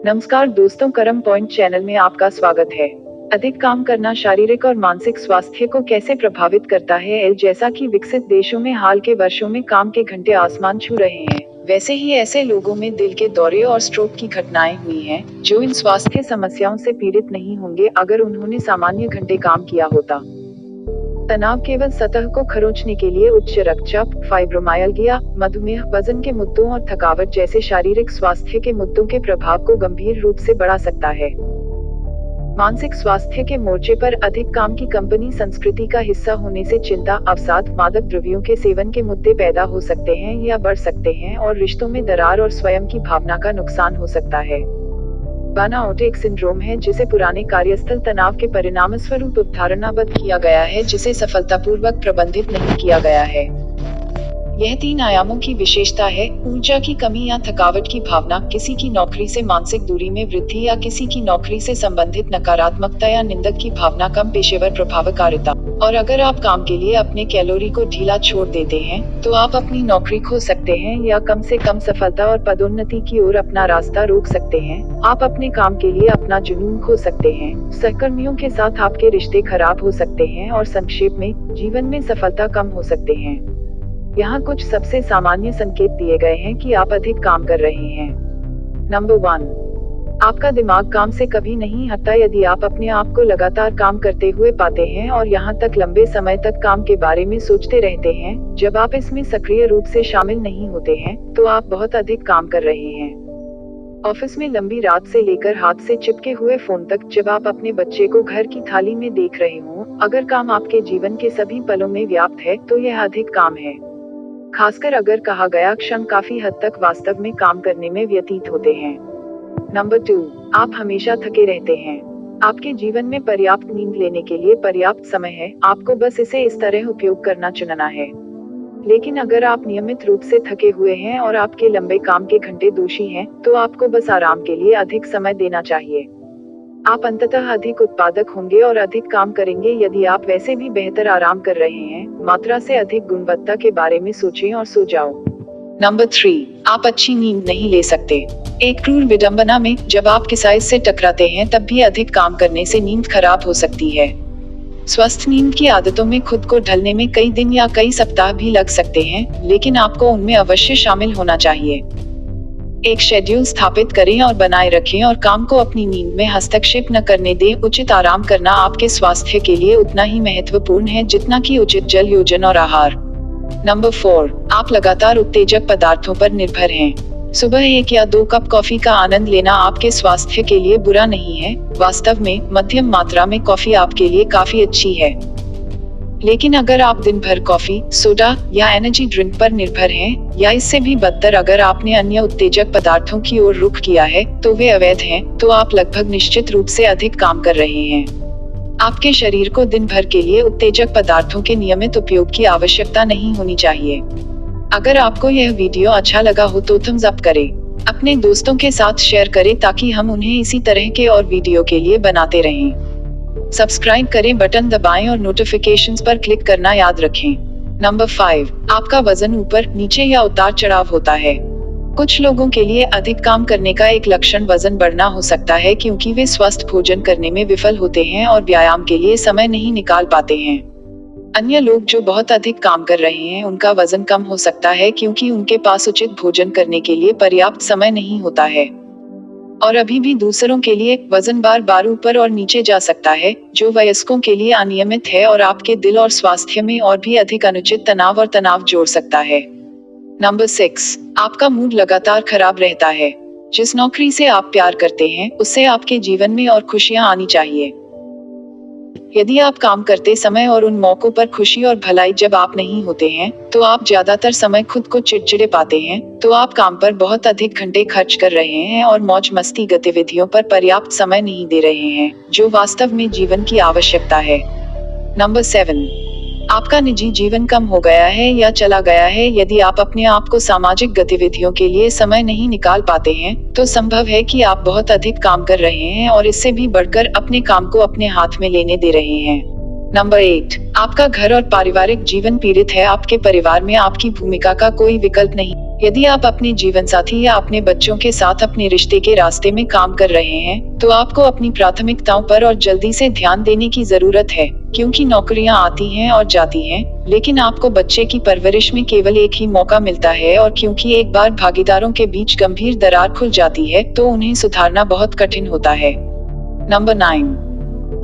नमस्कार दोस्तों, कर्म पॉइंट चैनल में आपका स्वागत है। अधिक काम करना शारीरिक और मानसिक स्वास्थ्य को कैसे प्रभावित करता है? जैसा कि विकसित देशों में हाल के वर्षों में काम के घंटे आसमान छू रहे हैं, वैसे ही ऐसे लोगों में दिल के दौरे और स्ट्रोक की घटनाएं हुई हैं, जो इन स्वास्थ्य समस्याओं से पीड़ित नहीं होंगे अगर उन्होंने सामान्य घंटे काम किया होता। तनाव केवल सतह को खरोंचने के लिए उच्च रक्तचाप, फाइब्रोमाइल्जिया, मधुमेह, वजन के मुद्दों और थकावट जैसे शारीरिक स्वास्थ्य के मुद्दों के प्रभाव को गंभीर रूप से बढ़ा सकता है। मानसिक स्वास्थ्य के मोर्चे पर अधिक काम की कंपनी संस्कृति का हिस्सा होने से चिंता, अवसाद, मादक द्रव्यों के सेवन के मुद्दे पैदा हो सकते हैं या बढ़ सकते हैं और रिश्तों में दरार और स्वयं की भावना का नुकसान हो सकता है। बर्नआउट एक सिंड्रोम है जिसे पुराने कार्यस्थल तनाव के परिणामस्वरूप अवधारणाबद्ध किया गया है, जिसे सफलतापूर्वक प्रबंधित नहीं किया गया है। यह 3 आयामों की विशेषता है: ऊर्जा की कमी या थकावट की भावना, किसी की नौकरी से मानसिक दूरी में वृद्धि या किसी की नौकरी से संबंधित नकारात्मकता या निंदक की भावना, कम पेशेवर प्रभावकारिता। और अगर आप काम के लिए अपने कैलोरी को ढीला छोड़ देते हैं, तो आप अपनी नौकरी खो सकते हैं या कम से कम सफलता और पदोन्नति की ओर अपना रास्ता रोक सकते हैं। आप अपने काम के लिए अपना जुनून खो सकते हैं, सहकर्मियों के साथ आपके रिश्ते खराब हो सकते हैं और संक्षेप में, जीवन में सफलता कम हो सकते हैं। यहाँ कुछ सबसे सामान्य संकेत दिए गए हैं कि आप अधिक काम कर रहे हैं। नंबर 1, आपका दिमाग काम से कभी नहीं हटता। यदि आप अपने आप को लगातार काम करते हुए पाते हैं और यहाँ तक लंबे समय तक काम के बारे में सोचते रहते हैं, जब आप इसमें सक्रिय रूप से शामिल नहीं होते हैं, तो आप बहुत अधिक काम कर रहे हैं। ऑफिस में लंबी रात से लेकर हाथ से चिपके हुए फोन तक, जब आप अपने बच्चे को घर की थाली में देख रहे हो, अगर काम आपके जीवन के सभी पलों में व्याप्त है, तो यह अधिक काम है। खासकर अगर कहा गया क्षण काफी हद तक वास्तव में काम करने में व्यतीत होते हैं। नंबर 2, आप हमेशा थके रहते हैं। आपके जीवन में पर्याप्त नींद लेने के लिए पर्याप्त समय है, आपको बस इसे इस तरह उपयोग करना चुनना है। लेकिन अगर आप नियमित रूप से थके हुए हैं और आपके लंबे काम के घंटे दोषी हैं, तो आपको बस आराम के लिए अधिक समय देना चाहिए। आप अंततः अधिक उत्पादक होंगे और अधिक काम करेंगे। यदि आप वैसे भी बेहतर आराम कर रहे हैं, मात्रा से अधिक गुणवत्ता के बारे में सोचें और सो जाओ। नंबर 3, आप अच्छी नींद नहीं ले सकते। एक क्रूर विडंबना में, जब आप किसी से टकराते हैं, तब भी अधिक काम करने से नींद खराब हो सकती है। स्वस्थ नींद की आदतों में खुद को ढलने में कई दिन या कई सप्ताह भी लग सकते हैं, लेकिन आपको उनमें अवश्य शामिल होना चाहिए। एक शेड्यूल स्थापित करें और बनाए रखें और काम को अपनी नींद में हस्तक्षेप न करने दें। उचित आराम करना आपके स्वास्थ्य के लिए उतना ही महत्वपूर्ण है जितना कि उचित जल योजन और आहार। नंबर 4, आप लगातार उत्तेजक पदार्थों पर निर्भर हैं। सुबह 1 या 2 कप कॉफी का आनंद लेना आपके स्वास्थ्य के लिए बुरा नहीं है। वास्तव में, मध्यम मात्रा में कॉफी आपके लिए काफी अच्छी है। लेकिन अगर आप दिन भर कॉफी, सोडा या एनर्जी ड्रिंक पर निर्भर हैं, या इससे भी बदतर अगर आपने अन्य उत्तेजक पदार्थों की ओर रुख किया है, तो वे अवैध हैं, तो आप लगभग निश्चित रूप से अधिक काम कर रहे हैं। आपके शरीर को दिन भर के लिए उत्तेजक पदार्थों के नियमित उपयोग की आवश्यकता नहीं होनी चाहिए। अगर आपको यह वीडियो अच्छा लगा हो तो थम्स अप करें, अपने दोस्तों के साथ शेयर करें ताकि हम उन्हें इसी तरह के और वीडियो के लिए बनाते रहें। सब्सक्राइब करें, बटन दबाएं और नोटिफिकेशंस पर क्लिक करना याद रखें। नंबर 5, आपका वजन ऊपर, नीचे या उतार चढ़ाव होता है। कुछ लोगों के लिए अधिक काम करने का एक लक्षण वजन बढ़ना हो सकता है, क्योंकि वे स्वस्थ भोजन करने में विफल होते हैं और व्यायाम के लिए समय नहीं निकाल पाते हैं। अन्य लोग जो बहुत अधिक काम कर रहे हैं, उनका वजन कम हो सकता है क्योंकि उनके पास उचित भोजन करने के लिए पर्याप्त समय नहीं होता है। और अभी भी दूसरों के लिए वजन बार बार ऊपर और नीचे जा सकता है, जो वयस्कों के लिए अनियमित है और आपके दिल और स्वास्थ्य में और भी अधिक अनुचित तनाव और तनाव जोड़ सकता है। नंबर 6, आपका मूड लगातार खराब रहता है। जिस नौकरी से आप प्यार करते हैं, उससे आपके जीवन में और खुशियां आनी चाहिए। यदि आप काम करते समय और उन मौकों पर खुशी और भलाई जब आप नहीं होते हैं, तो आप ज्यादातर समय खुद को चिड़चिड़े पाते हैं, तो आप काम पर बहुत अधिक घंटे खर्च कर रहे हैं और मौज मस्ती गतिविधियों पर पर्याप्त समय नहीं दे रहे हैं, जो वास्तव में जीवन की आवश्यकता है। नंबर 7, आपका निजी जीवन कम हो गया है या चला गया है। यदि आप अपने आप को सामाजिक गतिविधियों के लिए समय नहीं निकाल पाते हैं, तो संभव है कि आप बहुत अधिक काम कर रहे हैं और इससे भी बढ़कर अपने काम को अपने हाथ में लेने दे रहे हैं। नंबर 8, आपका घर और पारिवारिक जीवन पीड़ित है। आपके परिवार में आपकी भूमिका का कोई विकल्प नहीं। यदि आप अपने जीवन साथी या अपने बच्चों के साथ अपने रिश्ते के रास्ते में काम कर रहे हैं, तो आपको अपनी प्राथमिकताओं पर और जल्दी से ध्यान देने की जरूरत है, क्योंकि नौकरियां आती हैं और जाती हैं, लेकिन आपको बच्चे की परवरिश में केवल एक ही मौका मिलता है, और क्योंकि एक बार भागीदारों के बीच गंभीर दरार खुल जाती है, तो उन्हें सुधारना बहुत कठिन होता है। नंबर 9,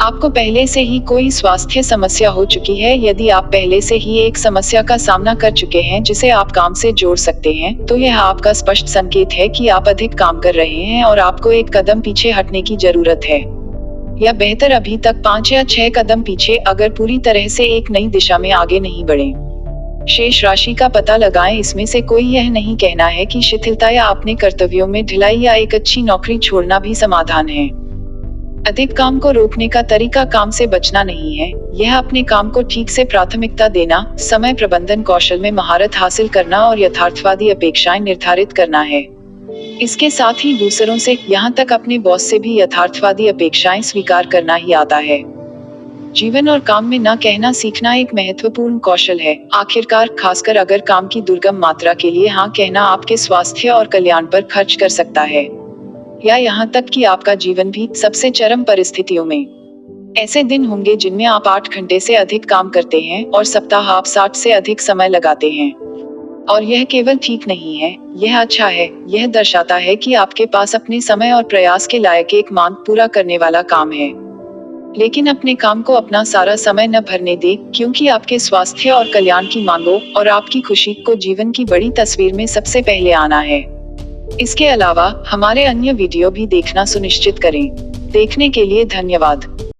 आपको पहले से ही कोई स्वास्थ्य समस्या हो चुकी है। यदि आप पहले से ही एक समस्या का सामना कर चुके हैं जिसे आप काम से जोड़ सकते हैं, तो यह आपका स्पष्ट संकेत है कि आप अधिक काम कर रहे हैं और आपको एक कदम पीछे हटने की जरूरत है, या बेहतर अभी तक 5 या 6 कदम पीछे, अगर पूरी तरह से एक नई दिशा में आगे नहीं बढ़े। शेष राशि का पता लगाएं। इसमें से कोई यह नहीं कहना है कि शिथिलता या अपने कर्तव्यों में ढिलाई या एक अच्छी नौकरी छोड़ना भी समाधान है। अधिक काम को रोकने का तरीका काम से बचना नहीं है, यह अपने काम को ठीक से प्राथमिकता देना, समय प्रबंधन कौशल में महारत हासिल करना और यथार्थवादी अपेक्षाएं निर्धारित करना है। इसके साथ ही दूसरों से, यहाँ तक अपने बॉस से भी यथार्थवादी अपेक्षाएं स्वीकार करना ही आता है। जीवन और काम में न कहना सीखना एक महत्वपूर्ण कौशल है। आखिरकार, खासकर अगर काम की दुर्गम मात्रा के लिए हाँ कहना आपके स्वास्थ्य और कल्याण पर खर्च कर सकता है, या यहाँ तक कि आपका जीवन भी। सबसे चरम परिस्थितियों में ऐसे दिन होंगे जिनमें आप 8 घंटे से अधिक काम करते हैं और सप्ताह आप 60 से अधिक समय लगाते हैं, और यह केवल ठीक नहीं है, यह अच्छा है। यह दर्शाता है कि आपके पास अपने समय और प्रयास के लायक एक मांग पूरा करने वाला काम है। लेकिन अपने काम को अपना सारा समय न भरने दे, क्योंकि आपके स्वास्थ्य और कल्याण की मांगों और आपकी खुशी को जीवन की बड़ी तस्वीर में सबसे पहले आना है। इसके अलावा हमारे अन्य वीडियो भी देखना सुनिश्चित करें। देखने के लिए धन्यवाद।